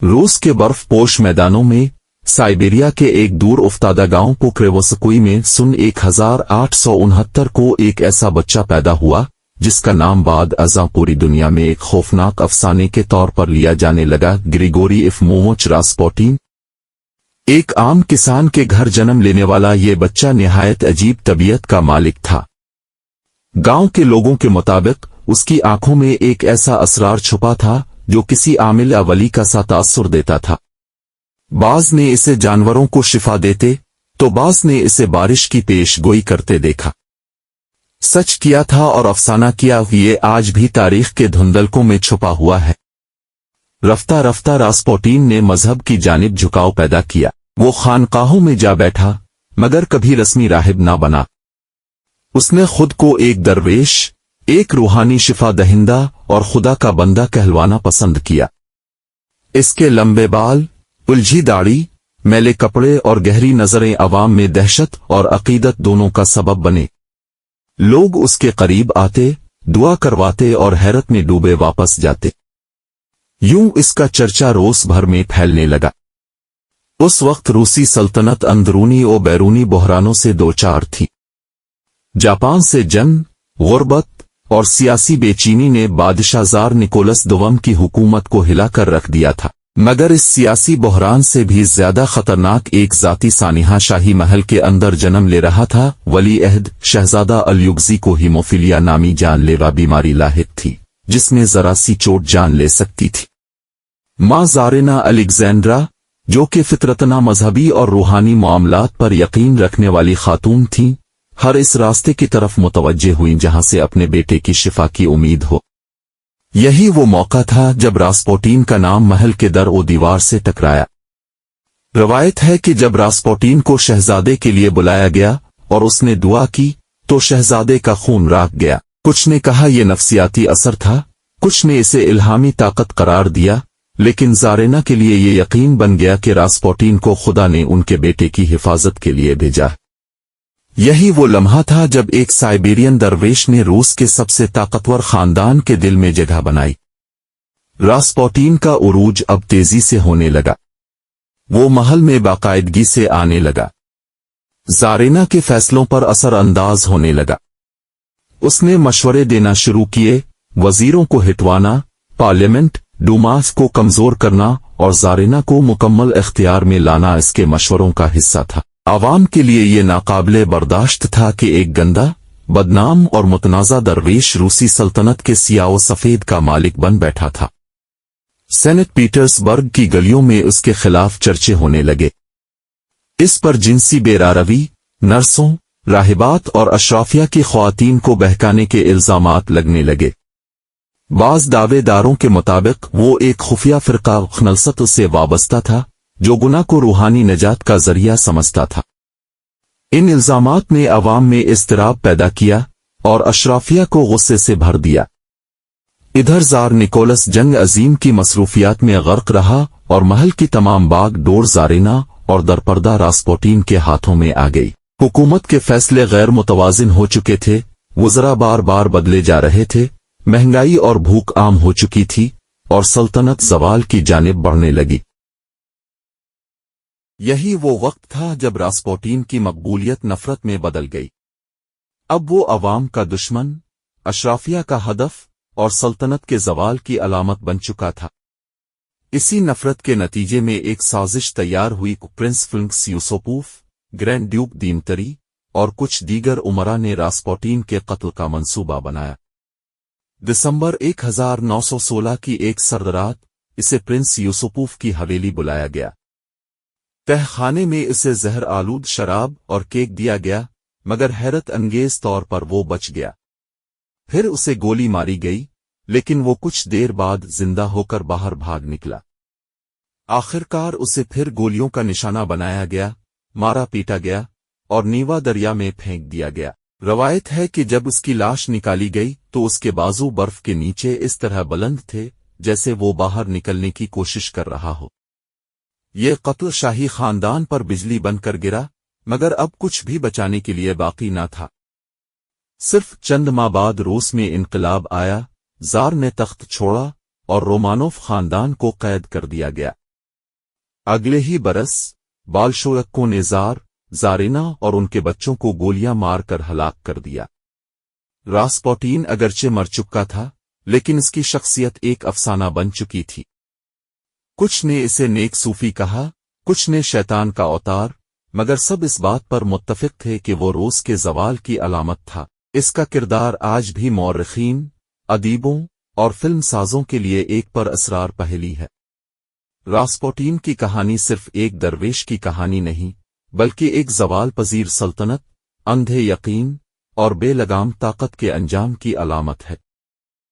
रूस के बर्फ पोश मैदानों में साइबेरिया के एक दूर उफ्तादा गांव पोक्रेवोस्कुई में सन 1869 को एक ऐसा बच्चा पैदा हुआ जिसका नाम बाद अज़ां पूरी दुनिया में एक खौफनाक अफसाने के तौर पर लिया जाने लगा, ग्रिगोरी इफमोविच रास्पुटिन। एक आम किसान के घर जन्म लेने वाला ये बच्चा निहायत अजीब तबीयत का मालिक था। गांव के लोगों के मुताबिक उसकी आंखों में एक ऐसा असरार छुपा था जो किसी आमिल अवली का सा तासुर देता था। बाज ने इसे जानवरों को शिफा देते तो बाज ने इसे बारिश की पेशगोई करते देखा। सच किया था और अफसाना किया ये आज भी तारीख के धुंधलकों में छुपा हुआ है। रफ्ता रफ्ता रास्पुटिन ने मजहब की जानिब झुकाव पैदा किया। वो खानकाहों में जा बैठा मगर कभी रस्मी राहिब ना बना। उसने खुद को एक दरवेश, एक रूहानी शिफा दहिंदा और खुदा का बंदा कहलवाना पसंद किया। इसके लंबे बाल, उलझी दाढ़ी, मैले कपड़े और गहरी नजरें अवाम में दहशत और अकीदत दोनों का सबब बने। लोग उसके करीब आते, दुआ करवाते और हैरत में डूबे वापस जाते। यूं इसका चर्चा रोस भर में फैलने लगा। उस वक्त रूसी सल्तनत अंदरूनी और बैरूनी बहरानों से दो चार थी। जापान से जंग, गुर्बत और सियासी बेचैनी ने बादशाह ज़ार निकोलस दोम की हुकूमत को हिलाकर रख दिया था। मगर इस सियासी बहरान से भी ज्यादा खतरनाक एक जाती सानिहा शाही महल के अंदर जन्म ले रहा था। वली अहद शहजादा अलयुगजी को हीमोफीलिया नामी जानलेवा बीमारी लाहिक थी जिसमें जरा सी चोट जान ले सकती थी। मां ज़ारेना अलेक्जेंड्रा, जो कि फितरतना मजहबी और रूहानी मामलात पर यकीन रखने वाली खातून थीं, हर इस रास्ते की तरफ मुतवज्जे हुई जहां से अपने बेटे की शिफा की उम्मीद हो। यही वो मौका था जब रास्पुटिन का नाम महल के दर ओ दीवार से टकराया। रवायत है कि जब रास्पुटिन को शहजादे के लिए बुलाया गया और उसने दुआ की तो शहजादे का खून राग गया। कुछ ने कहा यह नफ्सियाती असर था, कुछ ने इसे इल्हामी ताकत करार दिया, लेकिन ज़ारेना के लिए ये यकीन बन गया कि रास्पुटिन को खुदा ने उनके बेटे की हिफाजत के लिए भेजा। यही वो लम्हा था जब एक साइबेरियन दरवेश ने रूस के सबसे ताकतवर खानदान के दिल में जगह बनाई। रास्पुटिन का उरूज अब तेजी से होने लगा। वो महल में बाकायदगी से आने लगा, ज़ारेना के फैसलों पर असर अंदाज होने लगा। उसने मशवरे देना शुरू किए, वजीरों को हिटवाना, पार्लियामेंट डूमास को कमजोर करना और ज़ारेना को मुकम्मल इख्तियार में लाना इसके मशवरों का हिस्सा था। आवाम के लिए ये नाकाबिले बर्दाश्त था कि एक गंदा, बदनाम और मुतनाज़ा दरवेश रूसी सल्तनत के सियाओ सफेद का मालिक बन बैठा था। सेनेट पीटर्सबर्ग की गलियों में उसके खिलाफ चर्चे होने लगे। इस पर जिनसी बेरारवी, नर्सों, राहिबात और अशराफिया की ख्वातीन को बहकाने के इल्जामात लगने लगे। बाज दावेदारों के मुताबिक वो एक खुफिया फिरका खनलसत से वाबस्ता था जो गुनाह को रूहानी निजात का जरिया समझता था। इन इल्जामात ने अवाम में इज़्तिराब पैदा किया और अशराफिया को गुस्से से भर दिया। इधर ज़ार निकोलस जंग अजीम की मसरूफियात में गर्क रहा और महल की तमाम बाग डोर ज़ारेना और दरपर्दा रास्पुटिन के हाथों में आ गई। हुकूमत के फैसले गैर मुतवाजिन हो चुके थे, वज़रा बार बार बदले जा रहे थे, महंगाई और भूख आम हो चुकी थी और सल्तनत ज़वाल की जानिब बढ़ने लगी। यही वो वक्त था जब रास्पुटिन की मकबूलियत नफरत में बदल गई। अब वो अवाम का दुश्मन, अशराफिया का हदफ और सल्तनत के ज़वाल की अलामत बन चुका था। इसी नफरत के नतीजे में एक साजिश तैयार हुई। प्रिंस फ्रिंक्स यूसुपोव, ग्रैंड ड्यूक दीमतरी और कुछ दीगर उमरा ने रास्पुटिन के कत्ल का मंसूबा बनाया। दिसंबर 1916 की एक सर्द रात इसे प्रिंस यूसुपोव की हवेली बुलाया गया। तहखाने में इसे जहर आलूद शराब और केक दिया गया, मगर हैरत अंगेज तौर पर वो बच गया। फिर उसे गोली मारी गई, लेकिन वो कुछ देर बाद जिंदा होकर बाहर भाग निकला। आखिरकार उसे फिर गोलियों का निशाना बनाया गया, मारा पीटा गया और नीवा दरिया में फेंक दिया गया। रवायत है कि जब उसकी लाश निकाली गई तो उसके बाजू बर्फ के नीचे इस तरह बुलंद थे जैसे वो बाहर निकलने की कोशिश कर रहा हो। ये कत्ल शाही खानदान पर बिजली बनकर गिरा, मगर अब कुछ भी बचाने के लिए बाकी न था। सिर्फ चंद माह बाद रूस में इनकलाब आया, ज़ार ने तख्त छोड़ा और रोमानोव खानदान को कैद कर दिया गया। اگلے ہی برس بالشویک کو نیزار زارینا اور ان کے بچوں کو گولیاں مار کر ہلاک کر دیا۔ راسپوٹین اگرچہ مر چکا تھا لیکن اس کی شخصیت ایک افسانہ بن چکی تھی۔ کچھ نے اسے نیک صوفی کہا، کچھ نے شیطان کا اوتار، مگر سب اس بات پر متفق تھے کہ وہ روس کے زوال کی علامت تھا۔ اس کا کردار آج بھی مورخین، ادیبوں اور فلم سازوں کے لیے ایک پر اسرار پہیلی ہے۔ راسپوٹین کی کہانی صرف ایک درویش کی کہانی نہیں، بلکہ ایک زوال پذیر سلطنت، اندھے یقین اور بے لگام طاقت کے انجام کی علامت ہے۔